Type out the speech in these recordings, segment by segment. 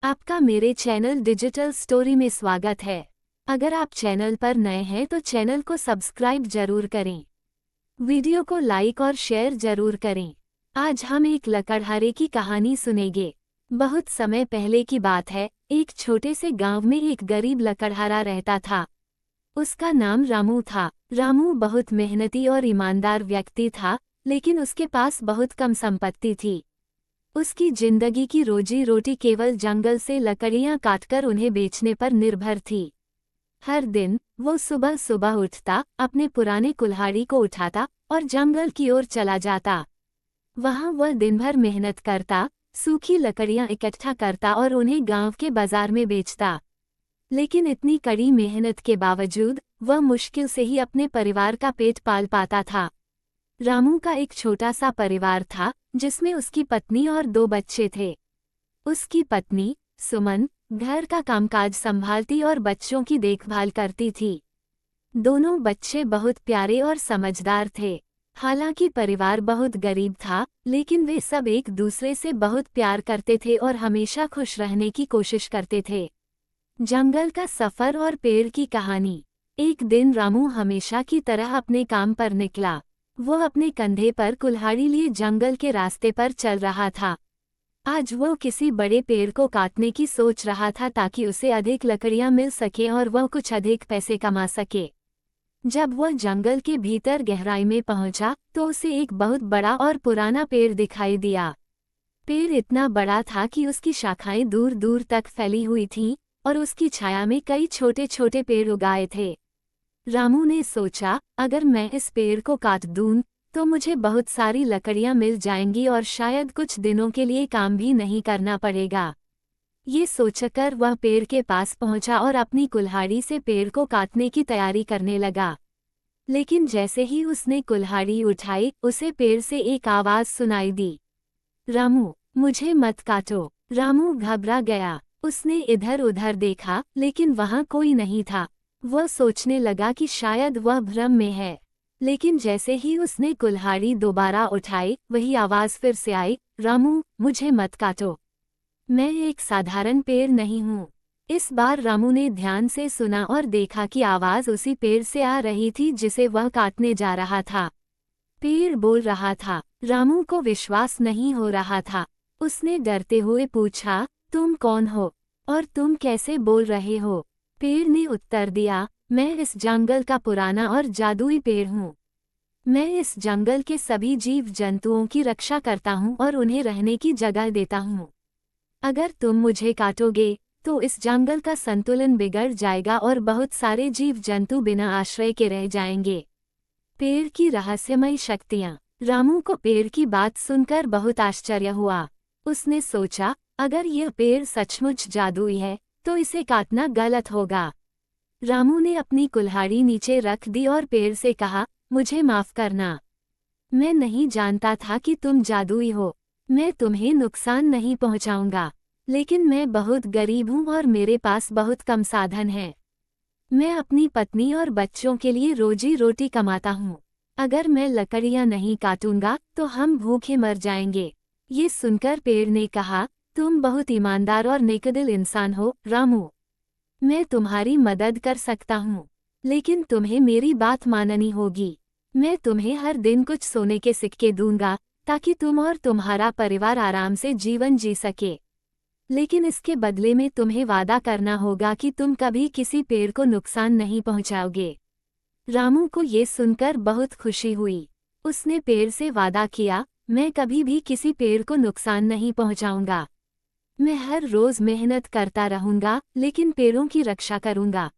आपका मेरे channel digital story में स्वागत है। अगर आप चैनल पर नए हैं तो चैनल को सब्सक्राइब जरूर करें। वीडियो को लाइक और शेयर जरूर करें। आज हम एक लकड़हारे की कहानी सुनेंगे। बहुत समय पहले की बात है, एक छोटे से गांव में एक गरीब लकड़हारा रहता था। उसका नाम रामू था। रामू बहुत मेहनती और ईमानदार व्यक्ति था, लेकिन उसके पास बहुत कम संपत्ति थी। उसकी जिंदगी की रोजी रोटी केवल जंगल से लकड़ियां काटकर उन्हें बेचने पर निर्भर थी। हर दिन वो सुबह सुबह उठता, अपने पुराने कुल्हाड़ी को उठाता और जंगल की ओर चला जाता। वहां वह दिन भर मेहनत करता, सूखी लकड़ियां इकट्ठा करता और उन्हें गांव के बाजार में बेचता। लेकिन इतनी कड़ी मेहनत के बावजूद वह मुश्किल से ही अपने परिवार का पेट पाल पाता था। रामू का एक छोटा सा परिवार था, जिसमें उसकी पत्नी और 2 बच्चे थे। उसकी पत्नी सुमन घर का कामकाज संभालती और बच्चों की देखभाल करती थी। दोनों बच्चे बहुत प्यारे और समझदार थे। हालांकि परिवार बहुत गरीब था, लेकिन वे सब एक दूसरे से बहुत प्यार करते थे और हमेशा खुश रहने की कोशिश करते थे। जंगल का सफर और पेड़ की कहानी। एक दिन रामू हमेशा की तरह अपने काम पर निकला। वो अपने कंधे पर कुल्हाड़ी लिए जंगल के रास्ते पर चल रहा था। आज वो किसी बड़े पेड़ को काटने की सोच रहा था ताकि उसे अधिक लकड़ियां मिल सके और वह कुछ अधिक पैसे कमा सके। जब वह जंगल के भीतर गहराई में पहुंचा तो उसे एक बहुत बड़ा और पुराना पेड़ दिखाई दिया। पेड़ इतना बड़ा था कि उसकी शाखाएं दूर दूर तक फैली हुई थीं और उसकी छाया में कई छोटे छोटे पेड़ उगाए थे। रामू ने सोचा, अगर मैं इस पेड़ को काट दूं तो मुझे बहुत सारी लकड़ियां मिल जाएंगी और शायद कुछ दिनों के लिए काम भी नहीं करना पड़ेगा। ये सोचकर वह पेड़ के पास पहुंचा और अपनी कुल्हाड़ी से पेड़ को काटने की तैयारी करने लगा। लेकिन जैसे ही उसने कुल्हाड़ी उठाई, उसे पेड़ से एक आवाज सुनाई दी, रामू, मुझे मत काटो। रामू घबरा गया। उसने इधर उधर देखा, लेकिन वहां कोई नहीं था। वह सोचने लगा कि शायद वह भ्रम में है। लेकिन जैसे ही उसने कुल्हाड़ी दोबारा उठाई, वही आवाज फिर से आई, रामू, मुझे मत काटो। मैं एक साधारण पेड़ नहीं हूँ। इस बार रामू ने ध्यान से सुना और देखा कि आवाज उसी पेड़ से आ रही थी जिसे वह काटने जा रहा था। पेड़ बोल रहा था। रामू को विश्वास नहीं हो रहा था। उसने डरते हुए पूछा, तुम कौन हो और तुम कैसे बोल रहे हो? पेड़ ने उत्तर दिया, मैं इस जंगल का पुराना और जादुई पेड़ हूँ। मैं इस जंगल के सभी जीव जंतुओं की रक्षा करता हूँ और उन्हें रहने की जगह देता हूँ। अगर तुम मुझे काटोगे तो इस जंगल का संतुलन बिगड़ जाएगा और बहुत सारे जीव जंतु बिना आश्रय के रह जाएंगे। पेड़ की रहस्यमयी शक्तियाँ। रामू को पेड़ की बात सुनकर बहुत आश्चर्य हुआ। उसने सोचा, अगर यह पेड़ सचमुच जादुई है तो इसे काटना गलत होगा। रामू ने अपनी कुल्हाड़ी नीचे रख दी और पेड़ से कहा, मुझे माफ करना। मैं नहीं जानता था कि तुम जादुई हो। मैं तुम्हें नुकसान नहीं पहुंचाऊंगा, लेकिन मैं बहुत गरीब हूं और मेरे पास बहुत कम साधन हैं। मैं अपनी पत्नी और बच्चों के लिए रोजी रोटी कमाता हूँ। अगर मैं लकड़ियाँ नहीं काटूंगा तो हम भूखे मर जाएंगे। ये सुनकर पेड़ ने कहा, तुम बहुत ईमानदार और नेकदिल इंसान हो रामू। मैं तुम्हारी मदद कर सकता हूँ, लेकिन तुम्हें मेरी बात माननी होगी। मैं तुम्हें हर दिन कुछ सोने के सिक्के दूंगा ताकि तुम और तुम्हारा परिवार आराम से जीवन जी सके। लेकिन इसके बदले में तुम्हें वादा करना होगा कि तुम कभी किसी पेड़ को नुकसान नहीं पहुंचाओगे। रामू को ये सुनकर बहुत खुशी हुई। उसने पेड़ से वादा किया, मैं कभी भी किसी पेड़ को नुकसान नहीं पहुंचाऊंगा। मैं हर रोज मेहनत करता रहूंगा, लेकिन पेड़ों की रक्षा करूंगा।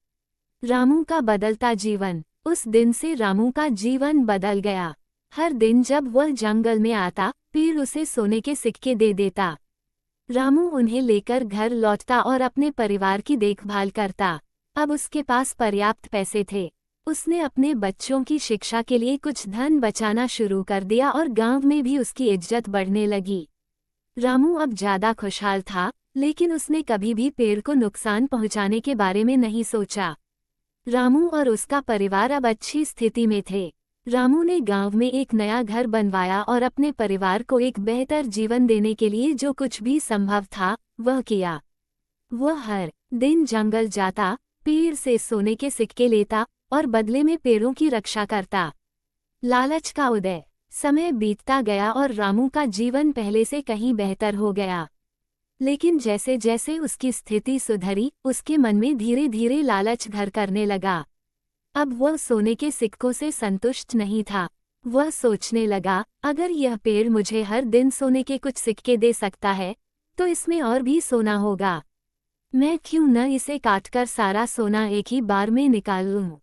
रामू का बदलता जीवन। उस दिन से रामू का जीवन बदल गया। हर दिन जब वह जंगल में आता, पेड़ उसे सोने के सिक्के दे देता। रामू उन्हें लेकर घर लौटता और अपने परिवार की देखभाल करता। अब उसके पास पर्याप्त पैसे थे। उसने अपने बच्चों की शिक्षा के लिए कुछ धन बचाना शुरू कर दिया और गांव में भी उसकी इज्जत बढ़ने लगी। रामू अब ज्यादा खुशहाल था, लेकिन उसने कभी भी पेड़ को नुकसान पहुंचाने के बारे में नहीं सोचा। रामू और उसका परिवार अब अच्छी स्थिति में थे। रामू ने गांव में एक नया घर बनवाया और अपने परिवार को एक बेहतर जीवन देने के लिए जो कुछ भी संभव था, वह किया। वह हर दिन जंगल जाता, पेड़ से सोने के सिक्के लेता और बदले में पेड़ों की रक्षा करता। लालच का उदय। समय बीतता गया और रामू का जीवन पहले से कहीं बेहतर हो गया। लेकिन जैसे जैसे उसकी स्थिति सुधरी, उसके मन में धीरे धीरे लालच घर करने लगा। अब वह सोने के सिक्कों से संतुष्ट नहीं था। वह सोचने लगा, अगर यह पेड़ मुझे हर दिन सोने के कुछ सिक्के दे सकता है, तो इसमें और भी सोना होगा। मैं क्यों न इसे काटकर सारा सोना एक ही बार में निकाल लूं।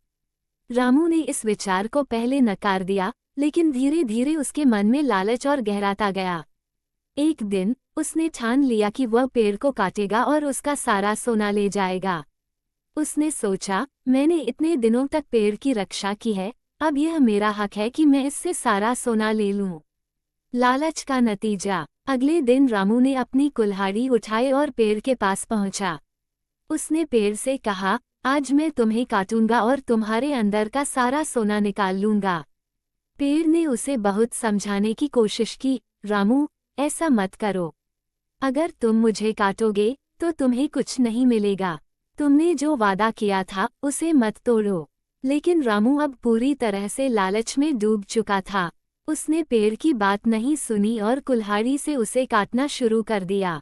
रामू ने इस विचार को पहले नकार दिया, लेकिन धीरे धीरे उसके मन में लालच और गहराता गया। एक दिन उसने ठान लिया कि वह पेड़ को काटेगा और उसका सारा सोना ले जाएगा। उसने सोचा, मैंने इतने दिनों तक पेड़ की रक्षा की है, अब यह मेरा हक है कि मैं इससे सारा सोना ले लूं। लालच का नतीजा। अगले दिन रामू ने अपनी कुल्हाड़ी उठाई और पेड़ के पास पहुंचा। उसने पेड़ से कहा, आज मैं तुम्हें काटूंगा और तुम्हारे अंदर का सारा सोना निकाल लूंगा। पेड़ ने उसे बहुत समझाने की कोशिश की, रामू, ऐसा मत करो। अगर तुम मुझे काटोगे तो तुम्हें कुछ नहीं मिलेगा। तुमने जो वादा किया था उसे मत तोड़ो। लेकिन रामू अब पूरी तरह से लालच में डूब चुका था। उसने पेड़ की बात नहीं सुनी और कुल्हाड़ी से उसे काटना शुरू कर दिया।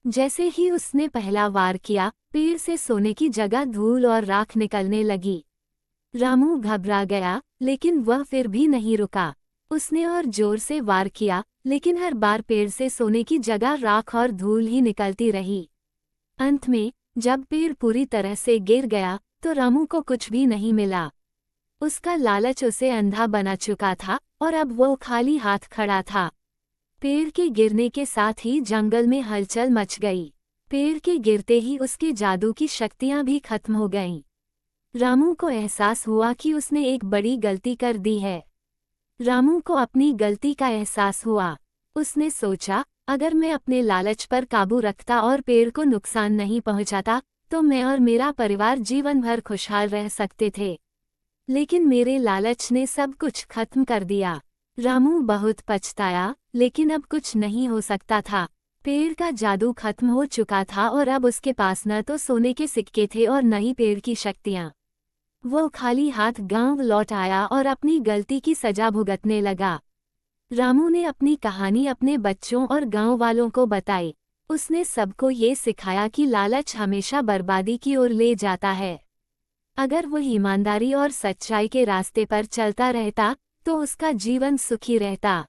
जैसे ही उसने पहला वार किया, पेड़ से सोने की जगह धूल और राख निकलने लगी। रामू घबरा गया, लेकिन वह फिर भी नहीं रुका। उसने और जोर से वार किया, लेकिन हर बार पेड़ से सोने की जगह राख और धूल ही निकलती रही। अंत में जब पेड़ पूरी तरह से गिर गया, तो रामू को कुछ भी नहीं मिला। उसका लालच उसे अंधा बना चुका था और अब वो खाली हाथ खड़ा था। पेड़ के गिरने के साथ ही जंगल में हलचल मच गई। पेड़ के गिरते ही उसके जादू की शक्तियां भी खत्म हो गईं। रामू को एहसास हुआ कि उसने एक बड़ी गलती कर दी है। रामू को अपनी गलती का एहसास हुआ। उसने सोचा, अगर मैं अपने लालच पर काबू रखता और पेड़ को नुकसान नहीं पहुंचाता, तो मैं और मेरा परिवार जीवन भर खुशहाल रह सकते थे। लेकिन मेरे लालच ने सब कुछ खत्म कर दिया। रामू बहुत पछताया, लेकिन अब कुछ नहीं हो सकता था। पेड़ का जादू खत्म हो चुका था और अब उसके पास न तो सोने के सिक्के थे और न ही पेड़ की शक्तियां। वो खाली हाथ गांव लौट आया और अपनी गलती की सजा भुगतने लगा। रामू ने अपनी कहानी अपने बच्चों और गांव वालों को बताई। उसने सबको ये सिखाया कि लालच हमेशा बर्बादी की ओर ले जाता है। अगर वो ईमानदारी और सच्चाई के रास्ते पर चलता रहता, तो उसका जीवन सुखी रहता।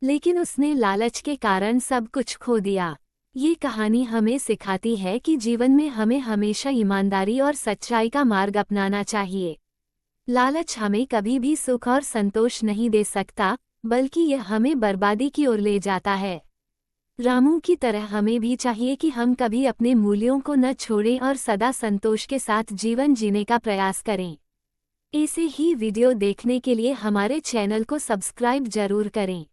लेकिन उसने लालच के कारण सब कुछ खो दिया। ये कहानी हमें सिखाती है कि जीवन में हमें हमेशा ईमानदारी और सच्चाई का मार्ग अपनाना चाहिए। लालच हमें कभी भी सुख और संतोष नहीं दे सकता, बल्कि यह हमें बर्बादी की ओर ले जाता है। रामू की तरह हमें भी चाहिए कि हम कभी अपने मूल्यों को न छोड़ें और सदा संतोष के साथ जीवन जीने का प्रयास करें। ऐसे ही वीडियो देखने के लिए हमारे चैनल को सब्सक्राइब जरूर करें।